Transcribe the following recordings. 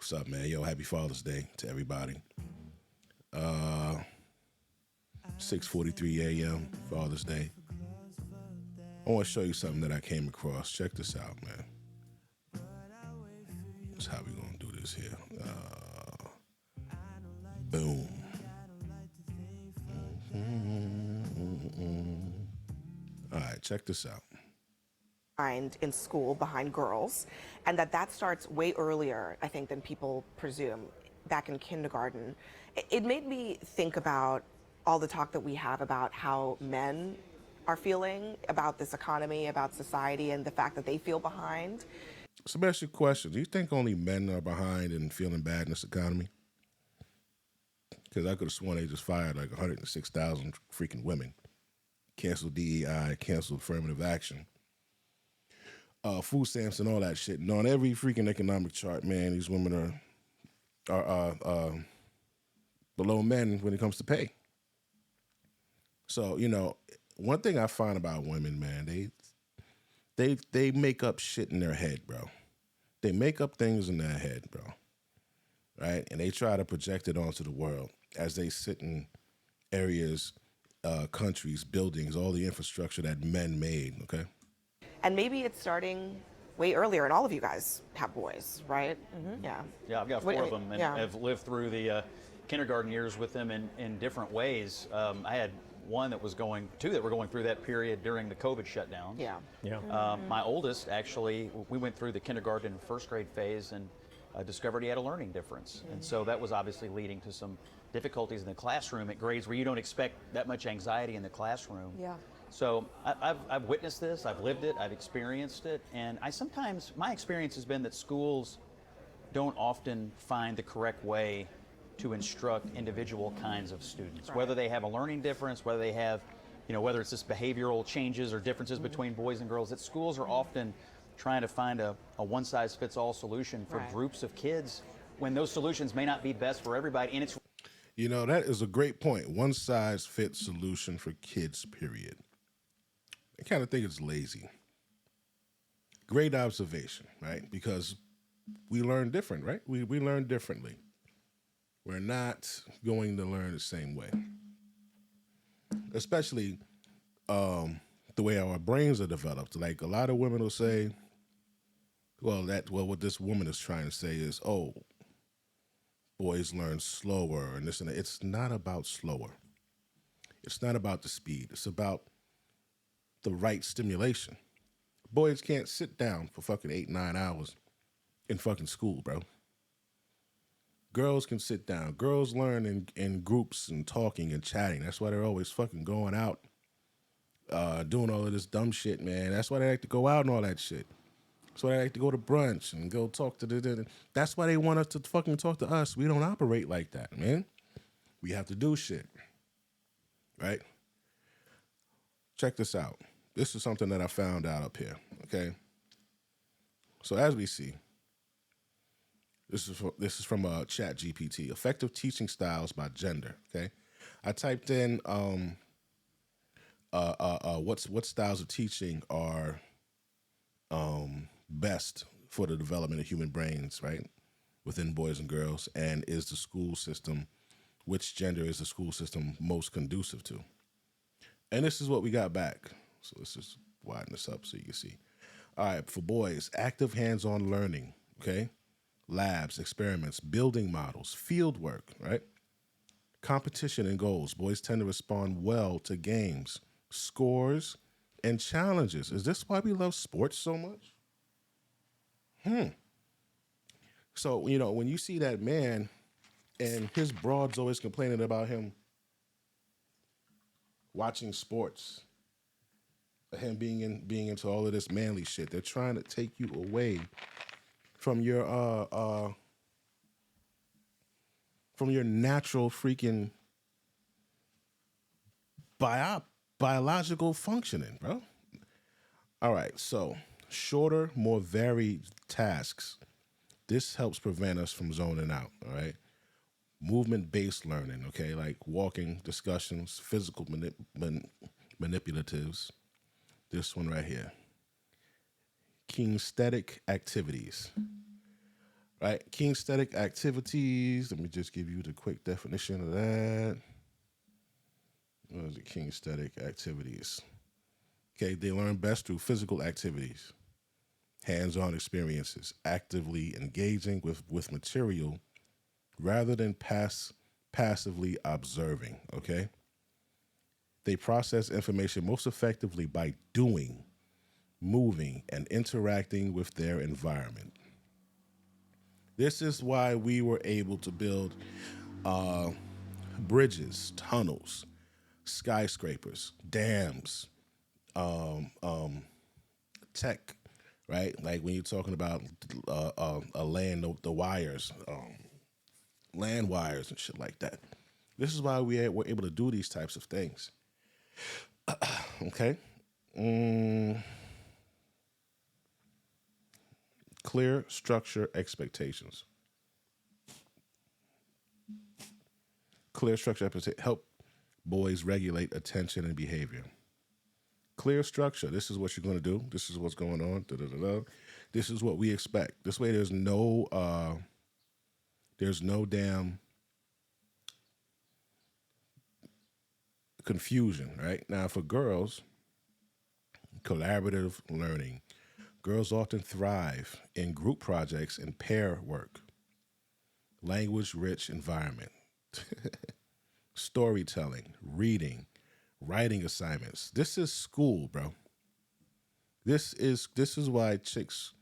What's up, man? Yo, happy Father's Day to everybody. 6:43 a.m. Father's Day. I want to show you something that I came across. Check this out, man. That's how we gonna do this here. Boom. All right, check this out. In school behind girls, and that starts way earlier, I think, than people presume, back in kindergarten. It made me think about all the talk that we have about how men are feeling about this economy, about society, and the fact that they feel behind. So let me ask you a question. Do you think only men are behind and feeling bad in this economy? Because I could have sworn they just fired like 106,000 freaking women. Canceled DEI, canceled affirmative action. Food stamps and all that shit. And on every freaking economic chart, man, these women are below men when it comes to pay. So, you know, one thing I find about women, man, they make up shit in their head, bro. They make up things in their head, bro. Right? And they try to project it onto the world as they sit in areas, countries, buildings, all the infrastructure that men made, okay? And maybe it's starting way earlier, and all of you guys have boys, right? Mm-hmm. Yeah. Yeah, I've got four of them, and have lived through the kindergarten years with them in different ways. I had two that were going through that period during the COVID shutdown. Yeah. My oldest, actually, we went through the kindergarten and first grade phase and discovered he had a learning difference. And so that was obviously leading to some difficulties in the classroom at grades where you don't expect that much anxiety in the classroom. Yeah. So I've witnessed this, I've lived it, I've experienced it, and my experience has been that schools don't often find the correct way to instruct individual kinds of students, right. Whether they have a learning difference, whether they have, whether it's just behavioral changes or differences between boys and girls, that schools are often trying to find a one-size-fits-all solution for groups of kids when those solutions may not be best for everybody, and it's... You know, that is a great point. One-size-fits solution for kids, period. I kind of think it's lazy. Great observation, right? Because we learn different, right? We learn differently. We're not going to learn the same way. Especially the way our brains are developed. Like a lot of women will say, what this woman is trying to say is, oh, boys learn slower and this and that. It's not about slower. It's not about the speed. It's about the right stimulation. Boys can't sit down for fucking 8-9 hours in fucking school, bro. Girls can sit down. Girls learn in groups and talking and chatting. That's why they're always fucking going out, doing all of this dumb shit, man. That's why they like to go out and all that shit. That's why they like to go to brunch and go talk to That's why they want us to fucking talk to us. We don't operate like that, man. We have to do shit, right? Check this out. This is something that I found out up here, okay? So as we see, this is from ChatGPT, effective teaching styles by gender, okay? I typed in what styles of teaching are best for the development of human brains, right? Within boys and girls, and is the school system, which gender is the school system most conducive to? And this is what we got back. So let's just widen this up so you can see. All right, for boys, active hands-on learning, okay? Labs, experiments, building models, field work, right? Competition and goals. Boys tend to respond well to games, scores, and challenges. Is this why we love sports so much? So, when you see that man and his broad's always complaining about him watching sports, him being into all of this manly shit, they're trying to take you away from your natural freaking biological functioning, bro. All right, so shorter, more varied tasks. This helps prevent us from zoning out, all right? Movement-based learning, okay, like walking, discussions, physical manipulatives. This one right here. Kinesthetic activities, right? Kinesthetic activities. Let me just give you the quick definition of that. What is it? Kinesthetic activities. Okay, they learn best through physical activities, hands-on experiences, actively engaging with material rather than passively observing, okay? They process information most effectively by doing, moving, and interacting with their environment. This is why we were able to build bridges, tunnels, skyscrapers, dams, tech, right? Like when you're talking about a land, the wires, land wires and shit like that. This is why we're able to do these types of things. Okay? Clear structure expectations. Clear structure expectations help boys regulate attention and behavior. Clear structure. This is what you're going to do. This is what's going on. Da, da, da, da. This is what we expect. This way, there's no damn confusion. Right now, for girls, collaborative learning. Girls often thrive in group projects and pair work. Language-rich environment. Storytelling, reading, writing assignments. This is school, bro. This is why chicks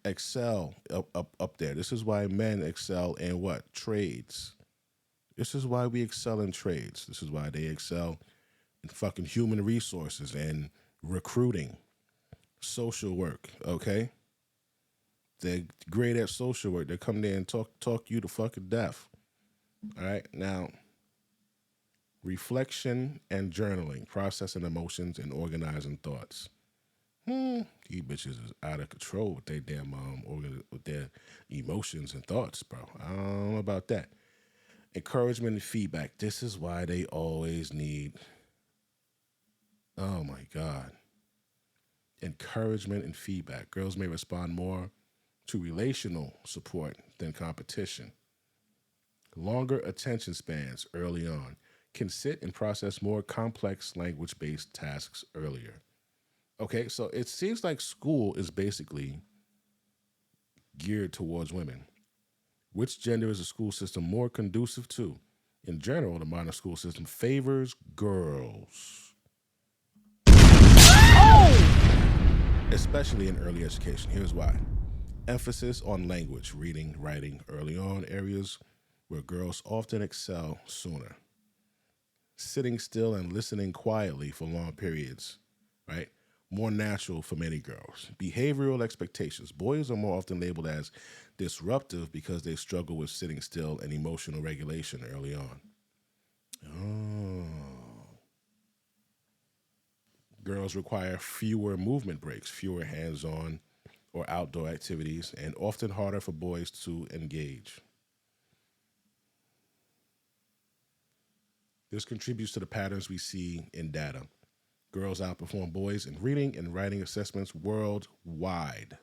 excel up there. This is why men excel in what? Trades. This is why we excel in trades. This is why they excel in fucking human resources and recruiting, social work, okay? They're great at social work. They come there and talk you to fucking death. All right? Now, reflection and journaling, processing emotions and organizing thoughts. You bitches is out of control with their damn with their emotions and thoughts, bro. I don't know about that. Encouragement and feedback. This is why they always need. Oh my God. Encouragement and feedback. Girls may respond more to relational support than competition. Longer attention spans early on. Can sit and process more complex language-based tasks earlier. Okay, so it seems like school is basically geared towards women. Which gender is the school system more conducive to? In general, the modern school system favors girls. Especially in early education. Here's why. Emphasis on language, reading, writing early on, areas where girls often excel sooner. Sitting still and listening quietly for long periods, right? More natural for many girls. Behavioral expectations. Boys are more often labeled as disruptive because they struggle with sitting still and emotional regulation early on. Oh. Girls require fewer movement breaks, fewer hands-on or outdoor activities, and often harder for boys to engage. This contributes to the patterns we see in data. Girls outperform boys in reading and writing assessments worldwide.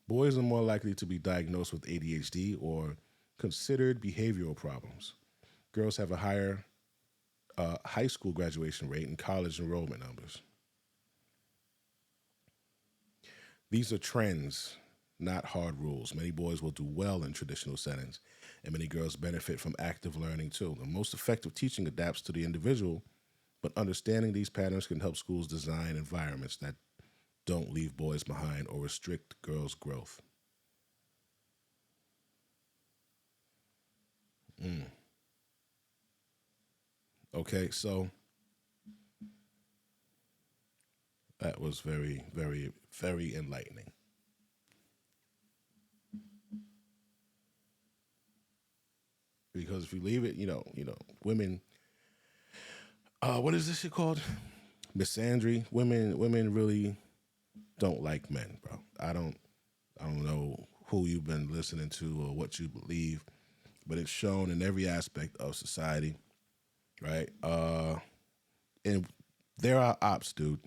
Boys are more likely to be diagnosed with ADHD or considered behavioral problems. Girls have a higher high school graduation rate and college enrollment numbers. These are trends, not hard rules. Many boys will do well in traditional settings, and many girls benefit from active learning too. The most effective teaching adapts to the individual, but understanding these patterns can help schools design environments that don't leave boys behind or restrict girls' growth. Okay, so that was very, very, very enlightening. Because if you leave it, women. What is this shit called? Misandry. Women really don't like men, bro. I don't know who you've been listening to or what you believe, but it's shown in every aspect of society, right? And they're our ops, dude.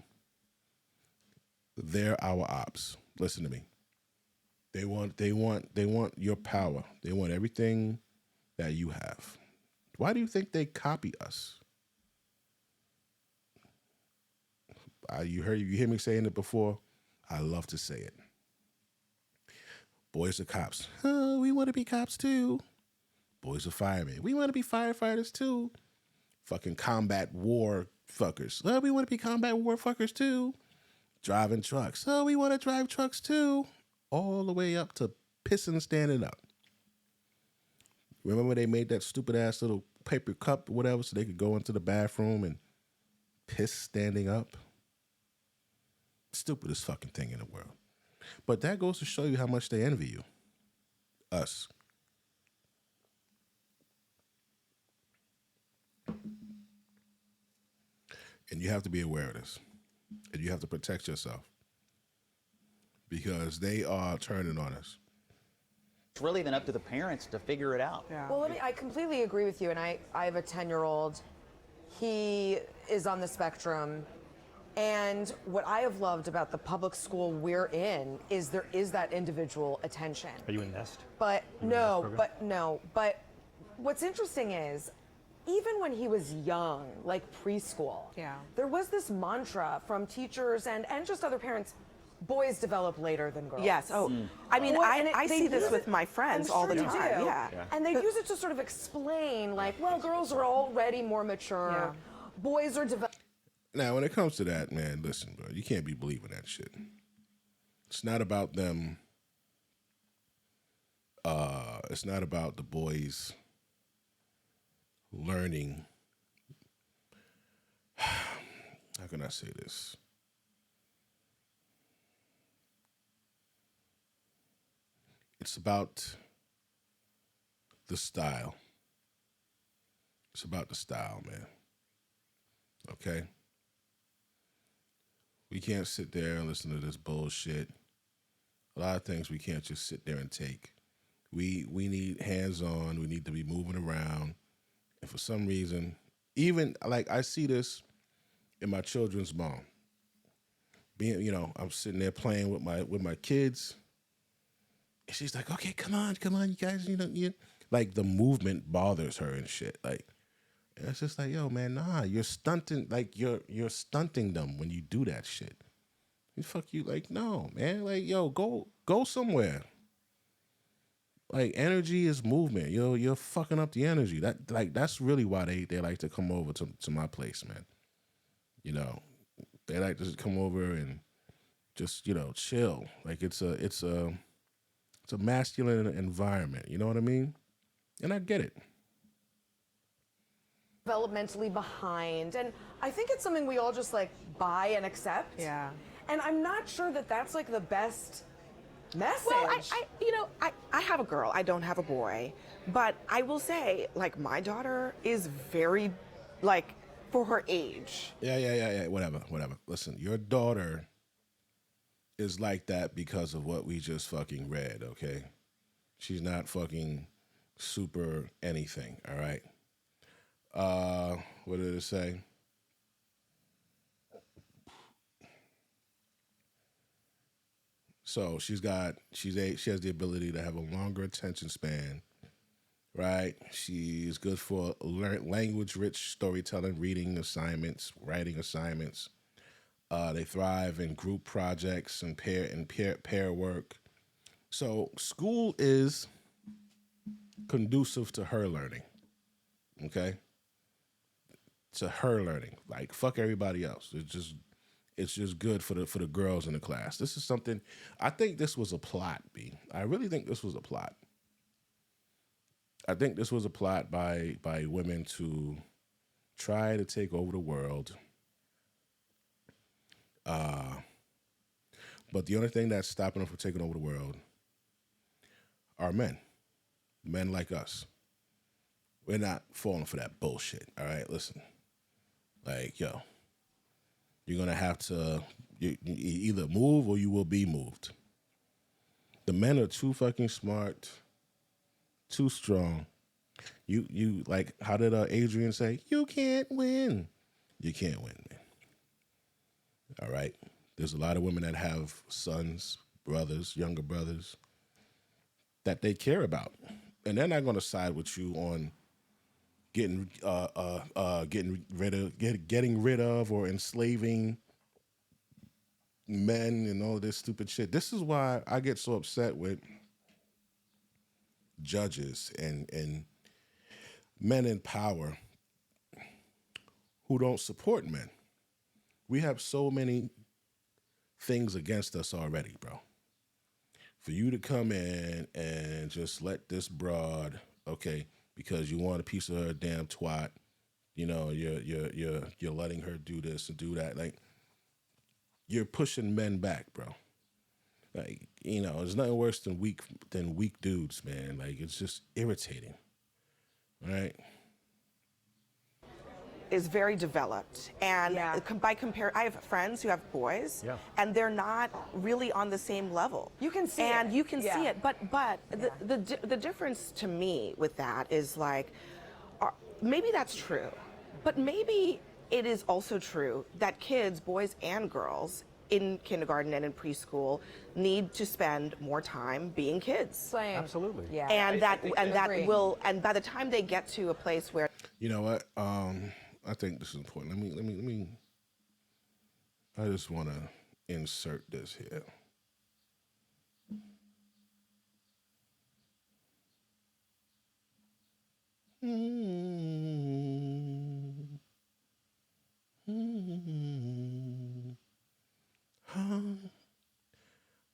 They're our ops. Listen to me. They want your power. They want everything that you have. Why do you think they copy us? You hear me saying it before. I love to say it. Boys are cops. Oh, we want to be cops too. Boys are firemen. We want to be firefighters too. Fucking combat war fuckers. Oh, we want to be combat war fuckers too. Driving trucks. Oh, we want to drive trucks too. All the way up to pissing standing up. Remember they made that stupid ass little paper cup or whatever so they could go into the bathroom and piss standing up? Stupidest fucking thing in the world. But that goes to show you how much they envy you. Us. And you have to be aware of this. And you have to protect yourself. Because they are turning on us. It's really then up to the parents to figure it out. Yeah. Well, I completely agree with you, and I have a 10-year-old. He is on the spectrum, and what I have loved about the public school we're in is there is that individual attention. Are you in Nest? But You in no, Nest but no, but what's interesting is, even when he was young, like preschool, Yeah. there was this mantra from teachers and just other parents: boys develop later than girls. Yes. Oh, I mean, Well, and I they see this use with it- my friends I'm all the sure you time. do. Yeah. And they use it to sort of explain, like, well, girls are already more mature. Yeah. Boys are developing. Now, when it comes to that, man, listen, bro, you can't be believing that shit. It's not about them. It's not about the boys learning. How can I say this? It's about the style. It's about the style, man. Okay? We can't sit there and listen to this bullshit. A lot of things we can't just sit there and take. We need hands-on. We need to be moving around. And for some reason, even like I see this in my children's mom. I'm sitting there playing with my kids. And she's like, okay, come on, you guys, like the movement bothers her and shit. Like, and it's just like, yo, man, nah, you're stunting, like you're stunting them when you do that shit. Fuck you, like, no, man, like, yo, go somewhere. Like, energy is movement. You're fucking up the energy. That's really why they like to come over to my place, man. They like to just come over and just, chill. Like it's a masculine environment. You know what I mean? And I get it. Developmentally behind, and I think it's something we all just like buy and accept. Yeah. And I'm not sure that that's like the best message. Well, I have a girl. I don't have a boy. But I will say, like, my daughter is very, like, for her age. Yeah. Whatever. Listen, your daughter is like that because of what we just fucking read, okay? She's not fucking super anything, all right? What did it say? So she has the ability to have a longer attention span, right? She's good for language-rich storytelling, reading assignments, writing assignments. They thrive in group projects and pair work. So school is conducive to her learning, okay? To her learning. Like, fuck everybody else. It's just good for the girls in the class. This is something, I think this was a plot, B. I really think this was a plot. I think this was a plot by women to try to take over the world. But the only thing that's stopping them from taking over the world are men. Men like us. We're not falling for that bullshit, all right? Listen. Like, yo, you're going to have to you either move or you will be moved. The men are too fucking smart, too strong. You like, how did Adrian say? You can't win. You can't win, man. All right? There's a lot of women that have sons, brothers, younger brothers. that they care about, and they're not going to side with you on getting getting rid of or enslaving men and all this stupid shit. This is why I get so upset with judges and men in power who don't support men. We have so many things against us already, bro. For you to come in and just let this broad, okay, because you want a piece of her damn twat, you know, you're letting her do this and do that. Like, you're pushing men back, bro. Like, you know, there's nothing worse than weak dudes, man. Like, it's just irritating. All right. Is very developed, and Yeah. I have friends who have boys, Yeah. and they're not really on the same level. You can see and it. you can Yeah. see it, but the difference to me with that is like, maybe that's true, but maybe it is also true that kids, boys and girls, in kindergarten and in preschool, need to spend more time being kids. Same. Absolutely. Yeah. And that Agree. will, and by the time they get to a place where You know what? I think this is important. Let me. I just want to insert this here.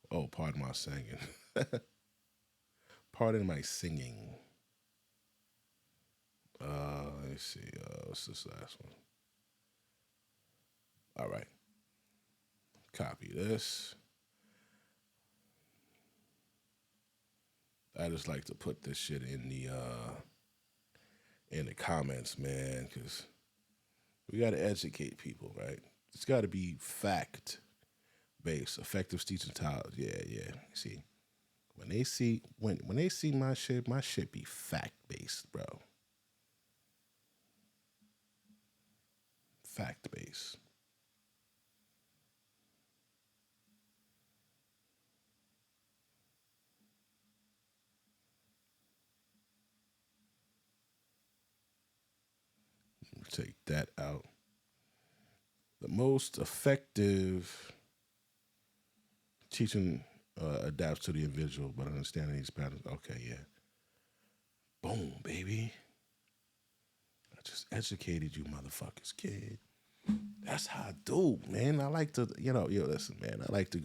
Oh, pardon my singing. Pardon my singing. Let's see. What's this last one? All right. Copy this. I just like to put this shit in the comments, man, because we got to educate people, right? It's got to be fact based. Effective teaching styles. Yeah. See, when they see my shit be fact based, bro. Fact based. Take that out. The most effective teaching adapts to the individual, but understanding these patterns. Okay, yeah. Boom, baby. I just educated you motherfuckers, kid. That's how I do, man. I like to, listen, man. I like to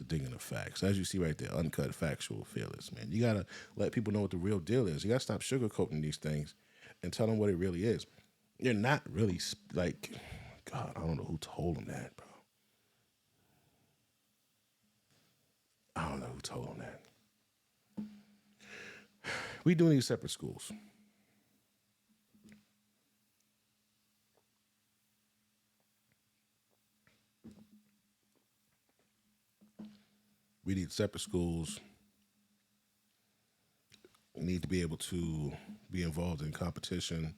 dig into facts. As you see right there, uncut, factual, fearless, man. You got to let people know what the real deal is. You got to stop sugarcoating these things and tell them what it really is. You're not really, like, God, I don't know who told them that, bro. I don't know who told them that. We do need separate schools. We need separate schools. We need to be able to be involved in competition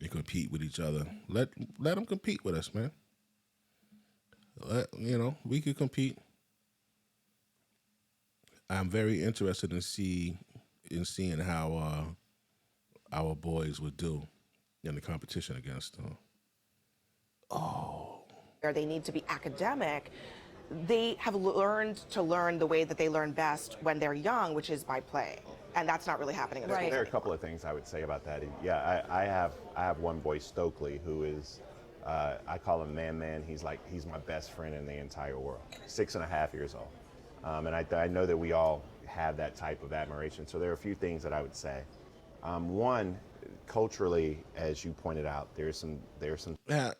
and compete with each other. Let them compete with us, man. We could compete. I'm very interested in seeing how our boys would do in the competition against them. where they need to be academic, they have learned to learn the way that they learn best when they're young, which is by playing. And that's not really happening in Right. schools There are a anymore. couple of things I would say about that. Yeah, I have one boy, Stokely, who is I call him Man. He's my best friend in the entire world. 6.5 years old, and I know that we all have that type of admiration. So there are a few things that I would say. One, culturally, as you pointed out, there's some. Yeah,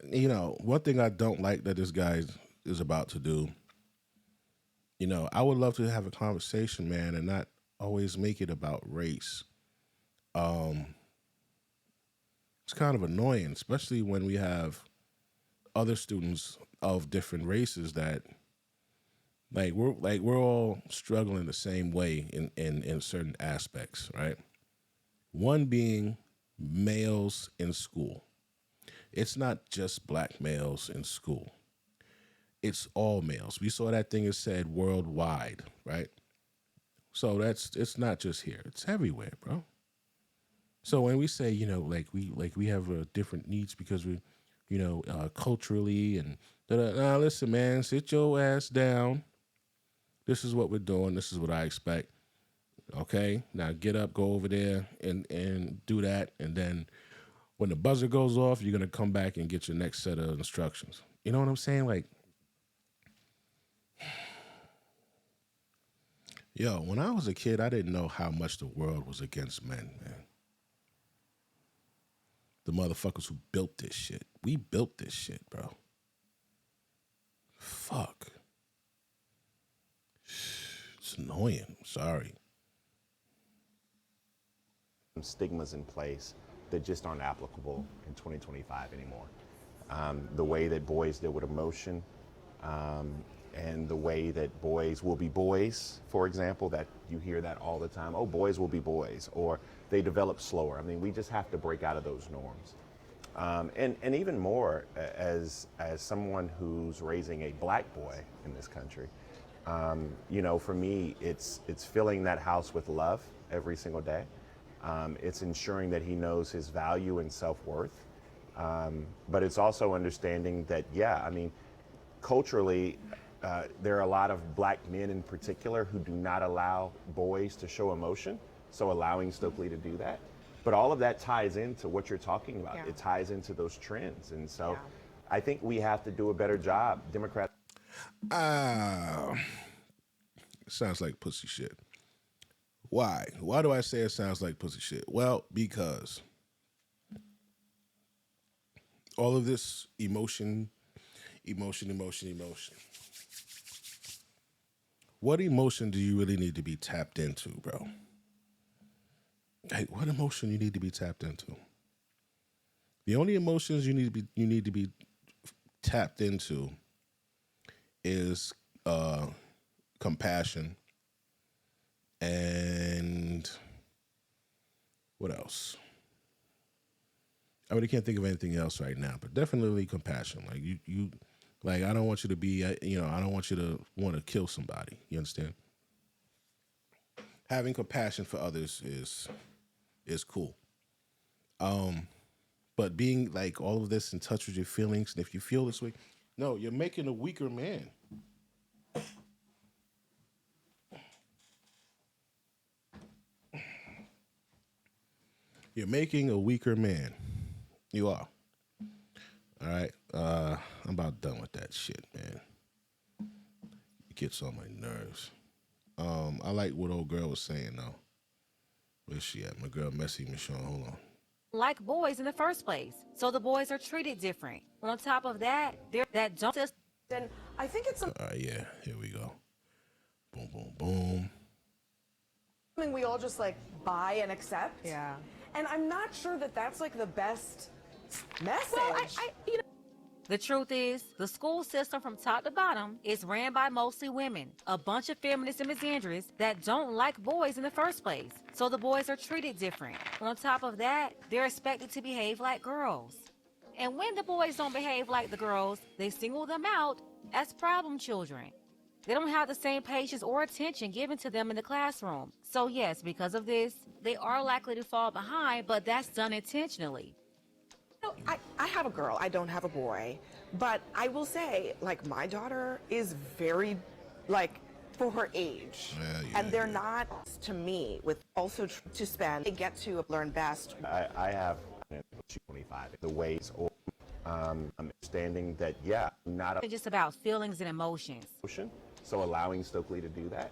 one thing I don't like that this guy is about to do. I would love to have a conversation, man, and not always make it about race. It's kind of annoying, especially when we have other students of different races that we're all struggling the same way in certain aspects, right? One being males in school. It's not just black males in school. It's all males. We saw that thing that said worldwide, right? So it's not just here; it's everywhere, bro. So when we say, like we have different needs because we, culturally and now listen, man, sit your ass down. This is what we're doing. This is what I expect. Okay, now get up, go over there, and do that, and then when the buzzer goes off, you're gonna come back and get your next set of instructions. You know what I'm saying? Like, yo, when I was a kid, I didn't know how much the world was against men, man. The motherfuckers who built this shit. We built this shit, bro. Fuck. It's annoying. I'm sorry. Stigmas in place that just aren't applicable in 2025 anymore. The way that boys deal with emotion, and the way that boys will be boys, for example, that you hear that all the time. Oh, boys will be boys, or they develop slower. I mean, we just have to break out of those norms. And even more, as someone who's raising a black boy in this country, for me, it's filling that house with love every single day. It's ensuring that he knows his value and self-worth. But it's also understanding that, culturally, there are a lot of black men in particular who do not allow boys to show emotion, so allowing Stokely to do that. But all of that ties into what you're talking about. Yeah. It ties into those trends. And so I think we have to do a better job. Democrats. Sounds like pussy shit. Why? Why do I say it sounds like pussy shit? Well, because all of this emotion. What emotion do you really need to be tapped into, bro? Like, what emotion you need to be tapped into? The only emotions you need to be tapped into is compassion and what else? I really can't think of anything else right now, but definitely compassion. Like you like, I don't want you to be, I don't want you to want to kill somebody. You understand? Having compassion for others is cool. But being like all of this in touch with your feelings, and if you feel this way, no, you're making a weaker man. You're making a weaker man. You are. All right. I'm about done with that shit, man. It gets on my nerves. I like what old girl was saying though. Where's she at? My girl Messy Michonne. Hold on. Like boys in the first place, so the boys are treated different. On top of that, they're that don't. And I think it's Yeah, here we go. Boom, boom, boom. something we all just like buy and accept. Yeah. And I'm not sure that that's like the best message. Well, the truth is, the school system from top to bottom is ran by mostly women, a bunch of feminists and misandries that don't like boys in the first place. So the boys are treated different. On top of that, they're expected to behave like girls. And when the boys don't behave like the girls, they single them out as problem children. They don't have the same patience or attention given to them in the classroom. So yes, because of this, they are likely to fall behind, but that's done intentionally. I have a girl, I don't have a boy, but I will say, like, my daughter is very, like, for her age, and they're not, to me, with also to spend, they get to learn best. I have 25, the ways, or understanding that, not It's just about feelings and emotions. emotion, so allowing Stokely to do that.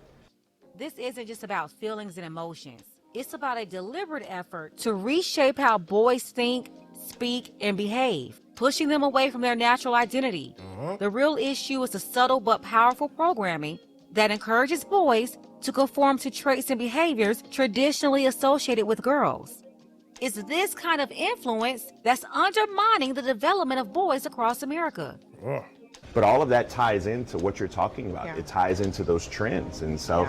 This isn't just about feelings and emotions. It's about a deliberate effort to reshape how boys think, speak, and behave, pushing them away from their natural identity. The real issue is the subtle but powerful programming that encourages boys to conform to traits and behaviors traditionally associated with girls. It's this kind of influence that's undermining the development of boys across America. But all of that ties into what you're talking about. Yeah. It ties into those trends. And so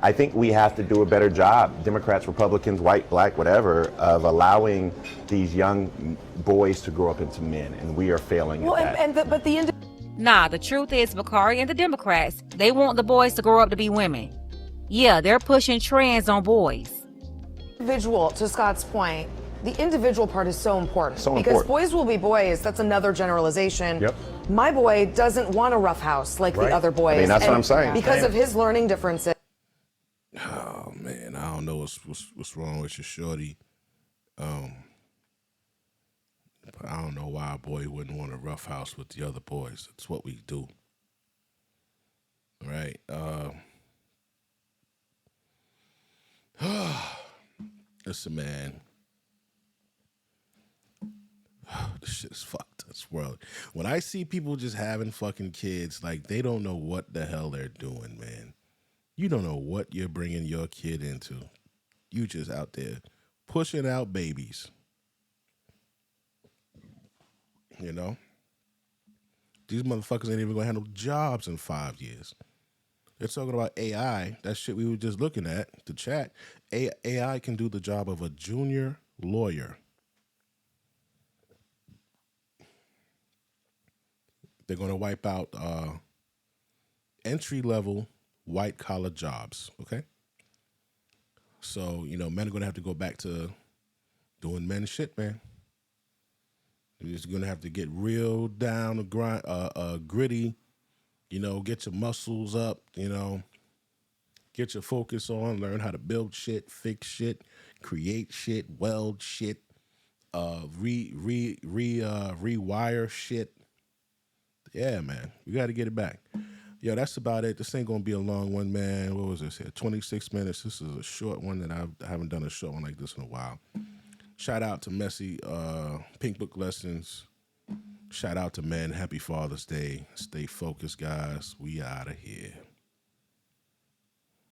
I think we have to do a better job, Democrats, Republicans, white, black, whatever, of allowing these young boys to grow up into men. And we are failing at that. Nah, the truth is, Bakari and the Democrats, they want the boys to grow up to be women. Yeah, they're pushing trends on boys. Individual, to Scott's point, the individual part is so important. So because important. boys will be boys. That's another generalization. Yep. My boy doesn't want a rough house like Right. the other boys. I mean, that's what and I'm saying. Because of his learning differences. Oh man, I don't know what's wrong with your shorty. But I don't know why a boy wouldn't want a rough house with the other boys. It's what we do. Right? Listen, man. This shit is fucked. This world. When I see people just having fucking kids, like they don't know what the hell they're doing, man. You don't know what you're bringing your kid into. You just out there pushing out babies. You know? These motherfuckers ain't even gonna handle jobs in 5 years. They're talking about AI. That shit we were just looking at, the chat. AI can do the job of a junior lawyer. They're gonna wipe out entry-level white-collar jobs, okay? So, you know, men are gonna have to go back to doing men shit, man. You're just gonna have to get real down the grind, gritty. You know, get your muscles up. You know, get your focus on. Learn how to build shit, fix shit, create shit, weld shit, rewire shit. Yeah, man, we got to get it back. Yo, that's about it. This ain't gonna be a long one, man. What was this here? 26 minutes. This is a short one that I haven't done a short one like this in a while. Shout out to Messy Pink Book Lessons. Shout out to men. Happy Father's Day. Stay focused, guys. We out of here.